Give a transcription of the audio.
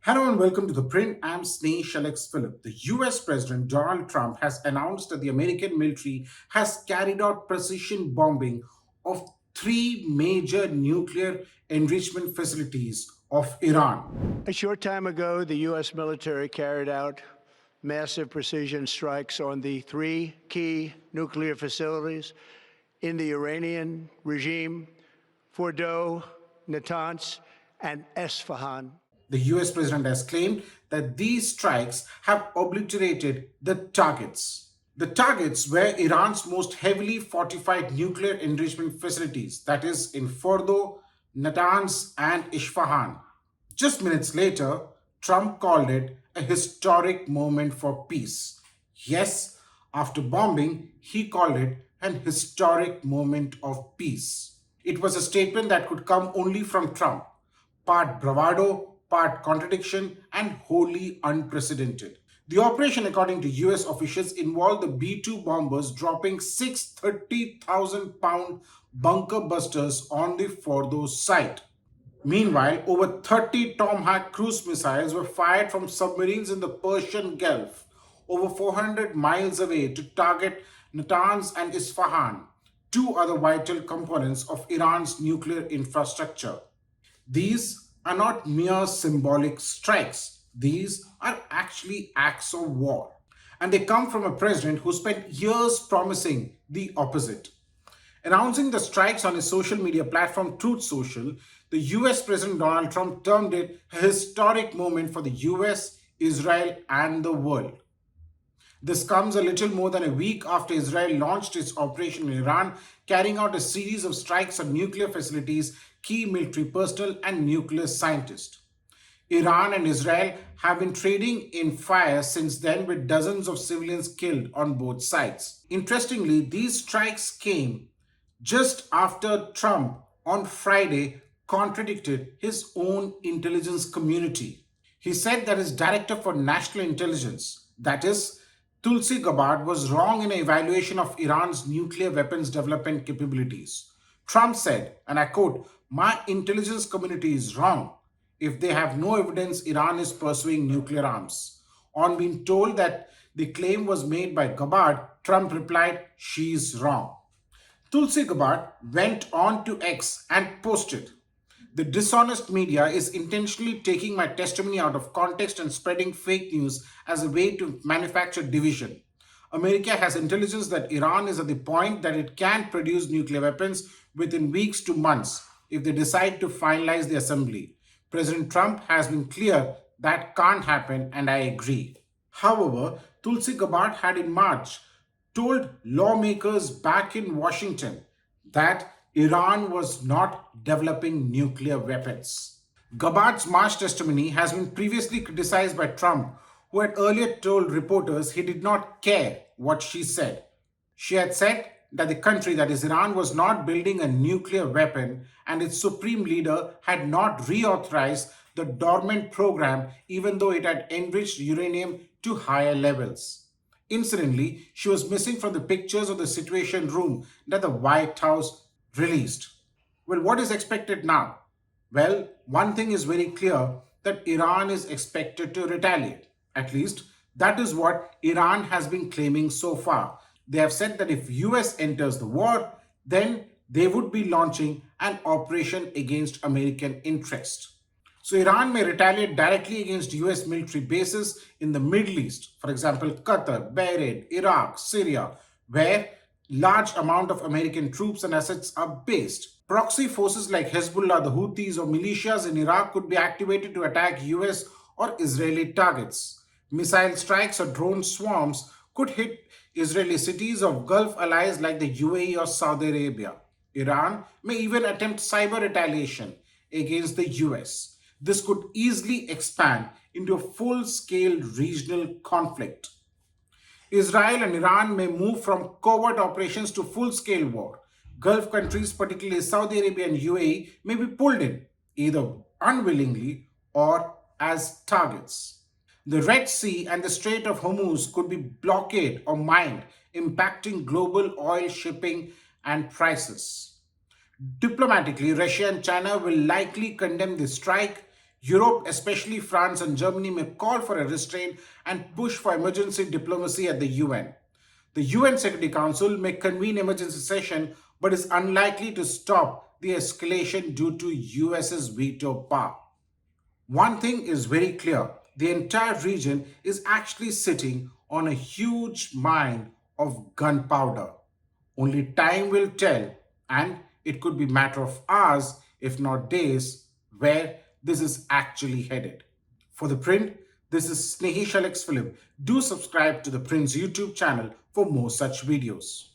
Hello and welcome to The Print. I'm Snehesh Alex Philip. The US President Donald Trump has announced that the American military has carried out precision bombing of three major nuclear enrichment facilities of Iran. A short time ago, the U.S. military carried out massive precision strikes on the three key nuclear facilities in the Iranian regime: Fordow, Natanz, and Esfahan. The US President has claimed that these strikes have obliterated the targets. The targets were Iran's most heavily fortified nuclear enrichment facilities, that is, in Fordo, Natanz, and Isfahan. Just minutes later, Trump called it a historic moment for peace. Yes, after bombing, he called it an historic moment of peace. It was a statement that could come only from Trump, part bravado, part contradiction, and wholly unprecedented. The operation, according to US officials, involved the B 2 bombers dropping six 30,000-pound bunker busters on the Fordo site. Meanwhile, over 30 Tomahawk cruise missiles were fired from submarines in the Persian Gulf, over 400 miles away, to target Natanz and Isfahan, two other vital components of Iran's nuclear infrastructure. These are not mere symbolic strikes. These are actually acts of war. And they come from a president who spent years promising the opposite. Announcing the strikes on his social media platform Truth Social, the US President Donald Trump termed it a historic moment for the US, Israel, and the world. This comes a little more than a week after Israel launched its operation in Iran, carrying out a series of strikes on nuclear facilities, key military personnel, and nuclear scientists. Iran and Israel have been trading in fire since then, with dozens of civilians killed on both sides. Interestingly, these strikes came just after Trump on Friday contradicted his own intelligence community. He said that his director for national intelligence, that is, Tulsi Gabbard, was wrong in an evaluation of Iran's nuclear weapons development capabilities. Trump said, and I quote, "My intelligence community is wrong if they have no evidence Iran is pursuing nuclear arms." On being told that the claim was made by Gabbard, Trump replied, "She's wrong." Tulsi Gabbard went on to X and posted, "The dishonest media is intentionally taking my testimony out of context and spreading fake news as a way to manufacture division. America has intelligence that Iran is at the point that it can produce nuclear weapons within weeks to months if they decide to finalize the assembly. President Trump has been clear that can't happen, and I agree." However, Tulsi Gabbard had in March told lawmakers back in Washington that Iran was not developing nuclear weapons. Gabbard's March testimony has been previously criticized by Trump, who had earlier told reporters he did not care what she said. She had said that the country, that is Iran, was not building a nuclear weapon, and its supreme leader had not reauthorized the dormant program even though it had enriched uranium to higher levels. Incidentally, she was missing from the pictures of the Situation Room that the White House released. Well, what is expected now? Well, one thing is very clear, that Iran is expected to retaliate. At least, that is what Iran has been claiming so far. They have said that if US enters the war, then they would be launching an operation against American interest. So Iran may retaliate directly against US military bases in the Middle East, for example, Qatar, Bahrain, Iraq, Syria, where large amount of American troops and assets are based. Proxy forces like Hezbollah, the Houthis, or militias in Iraq could be activated to attack US or Israeli targets. Missile strikes or drone swarms could hit Israeli cities of Gulf allies like the UAE or Saudi Arabia. Iran may even attempt cyber retaliation against the US. This could easily expand into a full-scale regional conflict. Israel and Iran may move from covert operations to full-scale war. Gulf countries, particularly Saudi Arabia and UAE, may be pulled in, either unwillingly or as targets. The Red Sea and the Strait of Hormuz could be blockaded or mined, impacting global oil shipping and prices. Diplomatically, Russia and China will likely condemn the strike. Europe, especially France and Germany, may call for a restraint and push for emergency diplomacy at the UN. The UN Security Council may convene emergency session but is unlikely to stop the escalation due to US's veto power. One thing is very clear, the entire region is actually sitting on a huge mine of gunpowder. Only time will tell, and it could be matter of hours, if not days, where this is actually headed. For the print, this is Snehesh Alex Philip. Do subscribe to the Print's YouTube channel for more such videos.